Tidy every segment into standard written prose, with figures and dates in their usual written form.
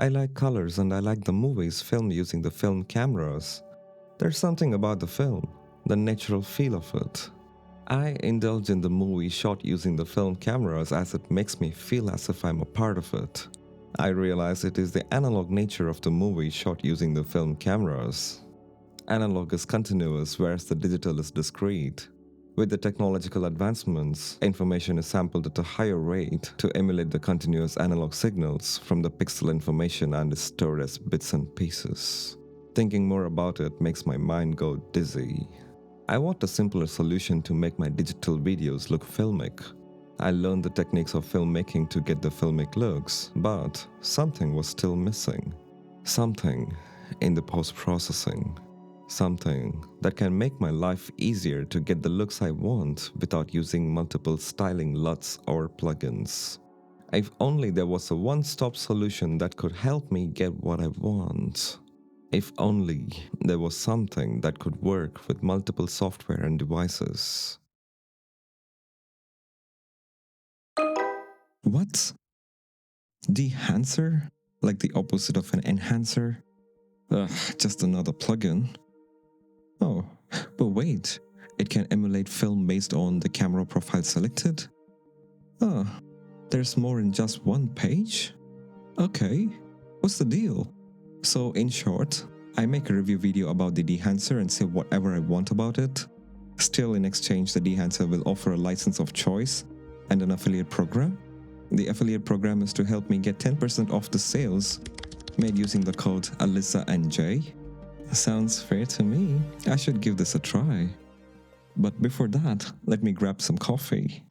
I like colors and I like the movies filmed using the film cameras. There's something about the film, the natural feel of it. I indulge in the movie shot using the film cameras as it makes me feel as if I'm a part of it. I realize it is the analog nature of the movie shot using the film cameras. Analog is continuous, whereas the digital is discrete. With the technological advancements, information is sampled at a higher rate to emulate the continuous analog signals from the pixel information and is stored as bits and pieces. Thinking more about it makes my mind go dizzy. I want a simpler solution to make my digital videos look filmic. I learned the techniques of filmmaking to get the filmic looks, but something was still missing. Something in the post-processing. Something that can make my life easier to get the looks I want without using multiple styling LUTs or plugins. If only there was a one-stop solution that could help me get what I want. If only there was something that could work with multiple software and devices. What? Dehancer? Like the opposite of an enhancer? Ugh, just another plugin. Oh, but wait, it can emulate film based on the camera profile selected? Oh, there's more in just one page? Okay, what's the deal? So in short, I make a review video about the Dehancer and say whatever I want about it. Still, in exchange, the Dehancer will offer a license of choice and an affiliate program. The affiliate program is to help me get 10% off the sales made using the code Alissa and J. Sounds fair to me. I should give this a try. But before that, let me grab some coffee.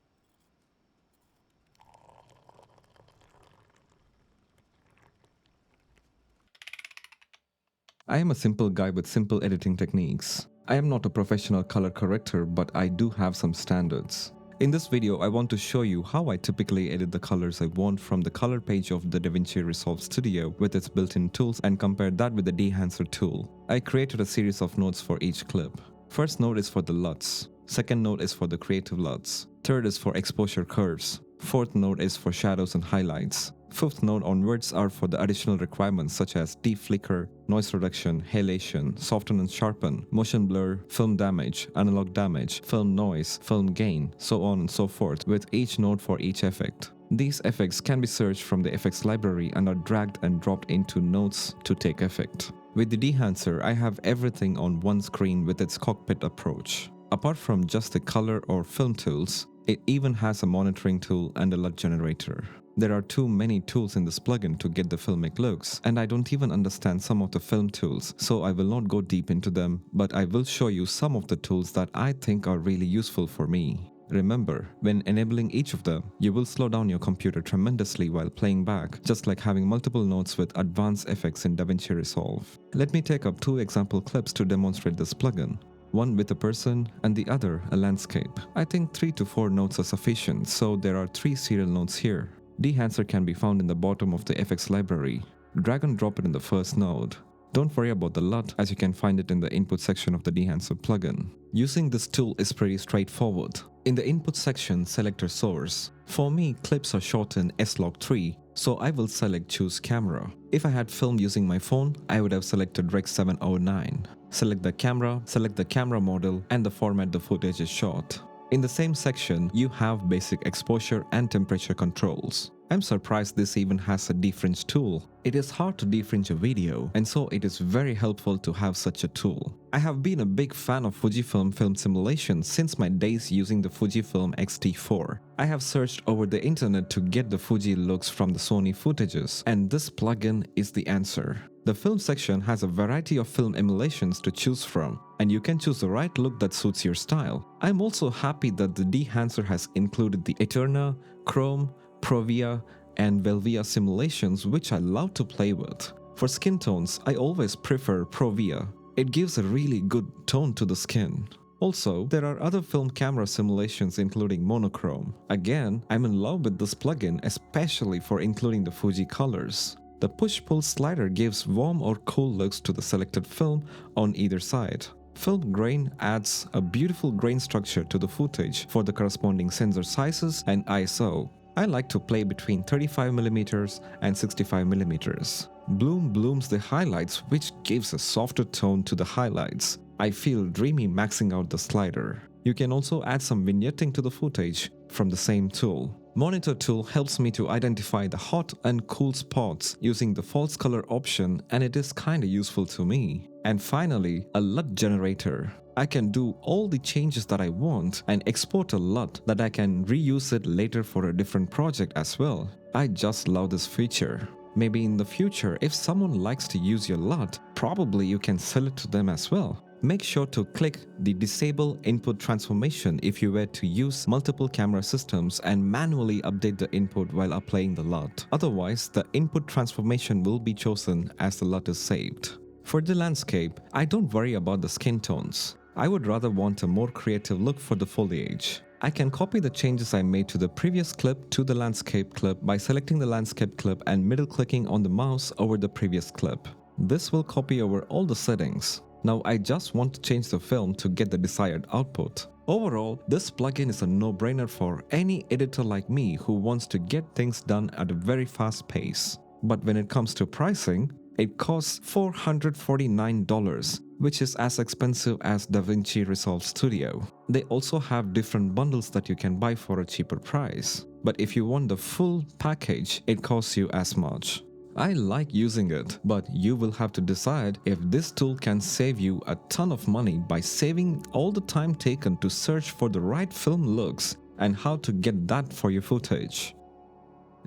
I am a simple guy with simple editing techniques. I am not a professional color corrector, but I do have some standards. In this video, I want to show you how I typically edit the colors I want from the color page of the Davinci Resolve Studio with its built-in tools and compare that with the Dehancer tool. I created a series of notes for each clip. First note is for the LUTs. Second note is for the creative LUTs. Third is for exposure curves. Fourth note is for shadows and highlights. Fifth note onwards are for the additional requirements such as deflicker, noise reduction, halation, soften and sharpen, motion blur, film damage, analog damage, film noise, film gain, so on and so forth, with each note for each effect. These effects can be searched from the effects library and are dragged and dropped into notes to take effect. With the Dehancer, I have everything on one screen with its cockpit approach. Apart from just the color or film tools, it even has a monitoring tool and a LUT generator. There are too many tools in this plugin to get the filmic looks, and I don't even understand some of the film tools, so I will not go deep into them, but I will show you some of the tools that I think are really useful for me. Remember, when enabling each of them, you will slow down your computer tremendously while playing back, just like having multiple notes with advanced effects in Davinci Resolve. Let me take up two example clips to demonstrate this plugin. One with a person and the other a landscape. I think 3 to 4 notes are sufficient, so there are 3 serial notes here. Dehancer can be found in the bottom of the FX library. Drag and drop it in the first node. Don't worry about the LUT, as you can find it in the input section of the Dehancer plugin. Using this tool is pretty straightforward. In the input section, select your source. For me, clips are shot in S-Log3, so I will select choose camera. If I had filmed using my phone, I would have selected Rec 709. Select the camera model, and the format the footage is shot. In the same section, you have basic exposure and temperature controls. I'm surprised this even has a defringe tool. It is hard to defringe a video, and so it is very helpful to have such a tool. I have been a big fan of Fujifilm film simulation since my days using the Fujifilm X-T4. I have searched over the internet to get the Fuji looks from the Sony footages, and this plugin is the answer. The film section has a variety of film emulations to choose from, and you can choose the right look that suits your style. I'm also happy that the Dehancer has included the Eterna, Chrome, Provia, and Velvia simulations, which I love to play with. For skin tones, I always prefer Provia. It gives a really good tone to the skin. Also, there are other film camera simulations including monochrome. Again, I'm in love with this plugin, especially for including the Fuji colors. The push-pull slider gives warm or cool looks to the selected film on either side. Film grain adds a beautiful grain structure to the footage for the corresponding sensor sizes and ISO. I like to play between 35mm and 65mm. bloom blooms the highlights, which gives a softer tone to the highlights. I feel dreamy maxing out the slider. You can also add some vignetting to the footage from the same tool. Monitor tool helps me to identify the hot and cool spots using the false color option, and it is kinda useful to me. And finally, a LUT generator. I can do all the changes that I want and export a LUT that I can reuse it later for a different project as well. I just love this feature. Maybe in the future, if someone likes to use your LUT, probably you can sell it to them as well. Make sure to click the Disable Input Transformation if you were to use multiple camera systems and manually update the input while applying the LUT. Otherwise, the input transformation will be chosen as the LUT is saved. For the landscape, I don't worry about the skin tones. I would rather want a more creative look for the foliage. I can copy the changes I made to the previous clip to the landscape clip by selecting the landscape clip and middle clicking on the mouse over the previous clip. This will copy over all the settings. Now I just want to change the film to get the desired output. Overall, this plugin is a no-brainer for any editor like me who wants to get things done at a very fast pace. But when it comes to pricing, it costs $449, which is as expensive as Davinci Resolve Studio. They also have different bundles that you can buy for a cheaper price. But if you want the full package, it costs you as much. I like using it, but you will have to decide if this tool can save you a ton of money by saving all the time taken to search for the right film looks and how to get that for your footage.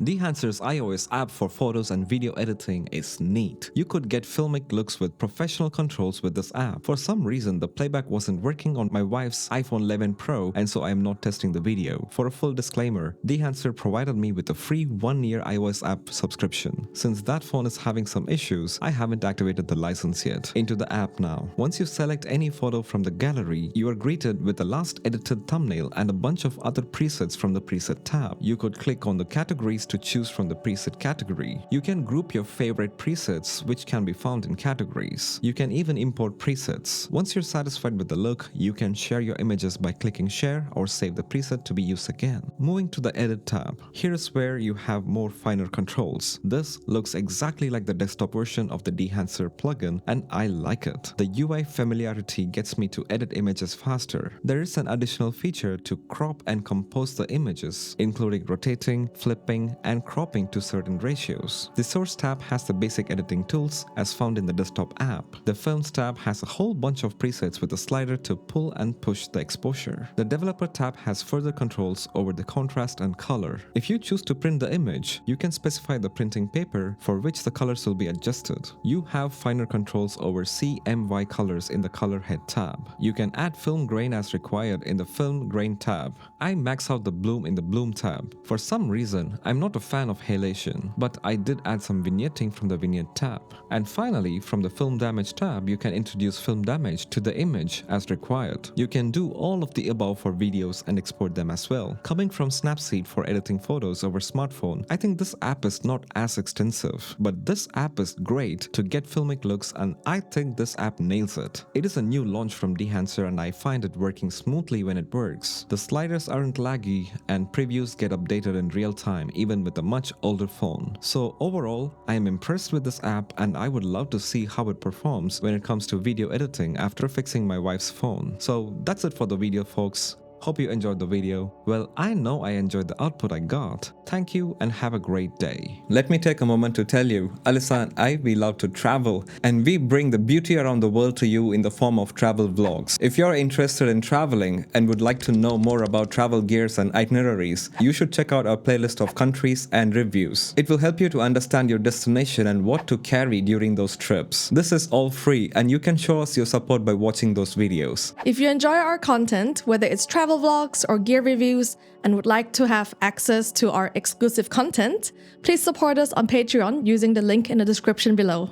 Dehancer's iOS app for photos and video editing is neat. You could get filmic looks with professional controls with this app. For some reason, the playback wasn't working on my wife's iPhone 11 Pro, and so I am not testing the video. For a full disclaimer, Dehancer provided me with a free 1-year iOS app subscription. Since that phone is having some issues, I haven't activated the license yet. Into the app now. Once you select any photo from the gallery, you are greeted with the last edited thumbnail and a bunch of other presets from the preset tab. You could click on the categories to choose from the preset category. You can group your favorite presets, which can be found in categories. You can even import presets. Once you're satisfied with the look, you can share your images by clicking share or save the preset to be used again. Moving to the edit tab. Here is where you have more finer controls. This looks exactly like the desktop version of the Dehancer plugin, and I like it. The UI familiarity gets me to edit images faster. There is an additional feature to crop and compose the images, including rotating, flipping, and cropping to certain ratios. The Source tab has the basic editing tools as found in the desktop app. The Films tab has a whole bunch of presets with a slider to pull and push the exposure. The Developer tab has further controls over the contrast and color. If you choose to print the image, you can specify the printing paper for which the colors will be adjusted. You have finer controls over CMY colors in the Color Head tab. You can add film grain as required in the Film Grain tab. I max out the bloom in the Bloom tab. For some reason, I'm not a fan of halation, but I did add some vignetting from the Vignette tab. And finally, from the Film Damage tab, you can introduce film damage to the image as required. You can do all of the above for videos and export them as well. Coming from Snapseed for editing photos over smartphone, I think this app is not as extensive, but this app is great to get filmic looks, and I think this app nails it. It is a new launch from Dehancer, and I find it working smoothly when it works. The sliders aren't laggy, and previews get updated in real time, even with a much older phone. So overall, I am impressed with this app, and I would love to see how it performs when it comes to video editing after fixing my wife's phone. So that's it for the video, folks. Hope you enjoyed the video. Well, I know I enjoyed the output I got. Thank you and have a great day. Let me take a moment to tell you, Alissa and I, we love to travel, and we bring the beauty around the world to you in the form of travel vlogs. If you're interested in traveling and would like to know more about travel gears and itineraries, you should check out our playlist of countries and reviews. It will help you to understand your destination and what to carry during those trips. This is all free, and you can show us your support by watching those videos. If you enjoy our content, whether it's travel vlogs or gear reviews, and would like to have access to our exclusive content, please support us on Patreon using the link in the description below.